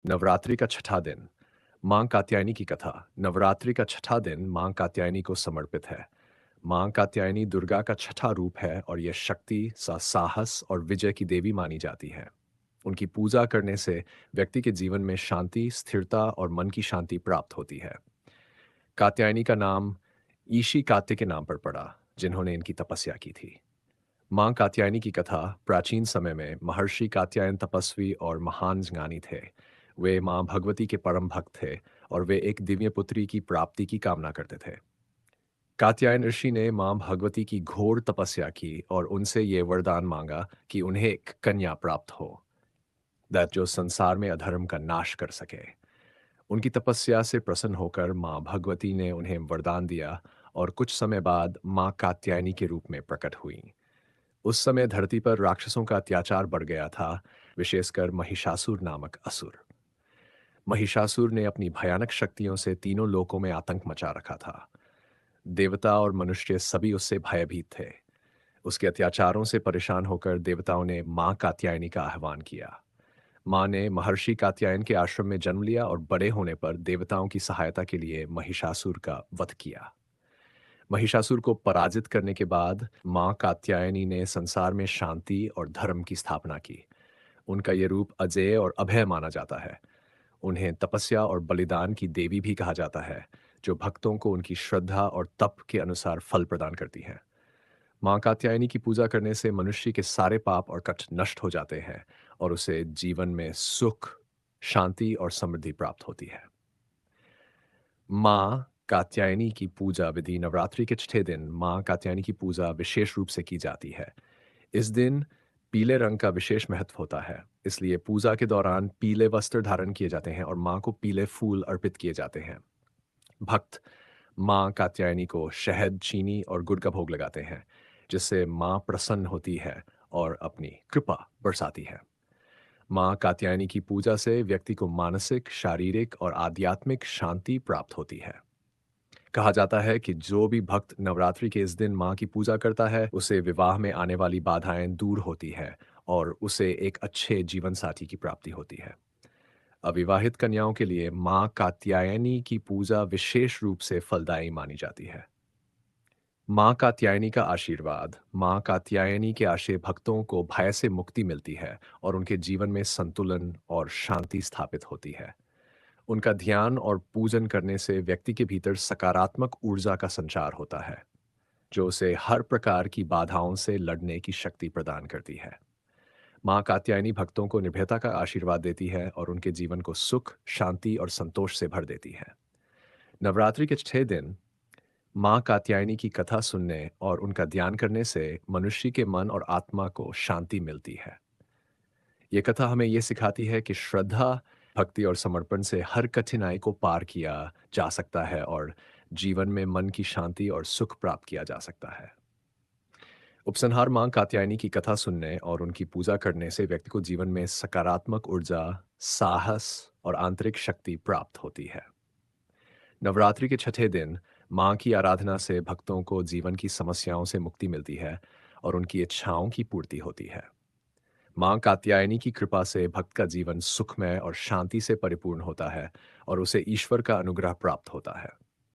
नवरात्रि का छठा दिन। मां कात्यायनी की कथा। नवरात्रि का छठा दिन मां कात्यायनी को समर्पित है। मां कात्यायनी दुर्गा का छठा रूप है और यह शक्ति, साहस और विजय की देवी मानी जाती है। उनकी पूजा करने से व्यक्ति के जीवन में शांति, स्थिरता और मन की शांति प्राप्त होती है। कात्यायनी का नाम ईशी कात्य के नाम पर पड़ा, जिन्होंने इनकी तपस्या की थी। मां कात्यायनी की कथा प्राचीन समय में महर्षि कात्यायन तपस्वी और महान ज्ञानी थे। वे मां भगवती के परम भक्त थे और वे एक दिव्य पुत्री की प्राप्ति की कामना करते थे। कात्यायन ऋषि ने मां भगवती की घोर तपस्या की और उनसे ये वरदान मांगा कि उन्हें एक कन्या प्राप्त हो, दैट जो संसार में अधर्म का नाश कर सके। उनकी तपस्या से प्रसन्न होकर मां भगवती ने उन्हें वरदान दिया और कुछ समय बाद मां कात्यायनी के रूप में प्रकट हुई। उस समय धरती पर राक्षसों का अत्याचार बढ़ गया था, विशेषकर महिषासुर नामक असुर। महिषासुर ने अपनी भयानक शक्तियों से तीनों लोकों में आतंक मचा रखा था। देवता और मनुष्य सभी उससे भयभीत थे। उसके अत्याचारों से परेशान होकर देवताओं ने मां कात्यायनी का आह्वान किया। मां ने महर्षि कात्यायन के आश्रम में जन्म लिया और बड़े होने पर देवताओं की सहायता के लिए महिषासुर का वध किया। महिषासुर को पराजित करने के बाद मां कात्यायनी ने संसार में शांति और धर्म की स्थापना की। उनका ये रूप अजेय और अभय माना जाता है। उन्हें तपस्या और बलिदान की देवी भी कहा जाता है, जो भक्तों को उनकी श्रद्धा और तप के अनुसार फल प्रदान करती है। मां कात्यायनी की पूजा करने से मनुष्य के सारे पाप और कष्ट नष्ट हो जाते हैं और उसे जीवन में सुख, शांति और समृद्धि प्राप्त होती है। माँ कात्यायनी की पूजा विधि। नवरात्रि के छठे दिन माँ कात्यायनी की पूजा विशेष रूप से की जाती है। इस दिन पीले रंग का विशेष महत्व होता है, इसलिए पूजा के दौरान पीले वस्त्र धारण किए जाते हैं और माँ को पीले फूल अर्पित किए जाते हैं। भक्त माँ कात्यायनी को शहद, चीनी और गुड़ का भोग लगाते हैं, जिससे माँ प्रसन्न होती है और अपनी कृपा बरसाती है। माँ कात्यायनी की पूजा से व्यक्ति को मानसिक, शारीरिक और आध्यात्मिक शांति प्राप्त होती है। कहा जाता है कि जो भी भक्त नवरात्रि के इस दिन माँ की पूजा करता है, उसे विवाह में आने वाली बाधाएं दूर होती है और उसे एक अच्छे जीवन साथी की प्राप्ति होती है। अविवाहित कन्याओं के लिए माँ कात्यायनी की पूजा विशेष रूप से फलदायी मानी जाती है। माँ कात्यायनी का आशीर्वाद। माँ कात्यायनी के आशय भक्तों को भय से मुक्ति मिलती है और उनके जीवन में संतुलन और शांति स्थापित होती है। उनका ध्यान और पूजन करने से व्यक्ति के भीतर सकारात्मक ऊर्जा का संचार होता है, जो उसे हर प्रकार की बाधाओं से लड़ने की शक्ति प्रदान करती है। माँ कात्यायनी भक्तों को निर्भयता का आशीर्वाद देती है और उनके जीवन को सुख, शांति और संतोष से भर देती है। नवरात्रि के 6 दिन माँ कात्यायनी की कथा सुनने और उनका ध्यान करने से मनुष्य के मन और आत्मा को शांति मिलती है। ये कथा हमें ये सिखाती है कि श्रद्धा, भक्ति और समर्पण से हर कठिनाई को पार किया जा सकता है और जीवन में मन की शांति और सुख प्राप्त किया जा सकता है। उपसंहार। मां कात्यायनी की कथा सुनने और उनकी पूजा करने से व्यक्ति को जीवन में सकारात्मक ऊर्जा, साहस और आंतरिक शक्ति प्राप्त होती है। नवरात्रि के छठे दिन मां की आराधना से भक्तों को जीवन की समस्याओं से मुक्ति मिलती है और उनकी इच्छाओं की पूर्ति होती है। मां कात्यायनी की कृपा से भक्त का जीवन सुखमय और शांति से परिपूर्ण होता है और उसे ईश्वर का अनुग्रह प्राप्त होता है।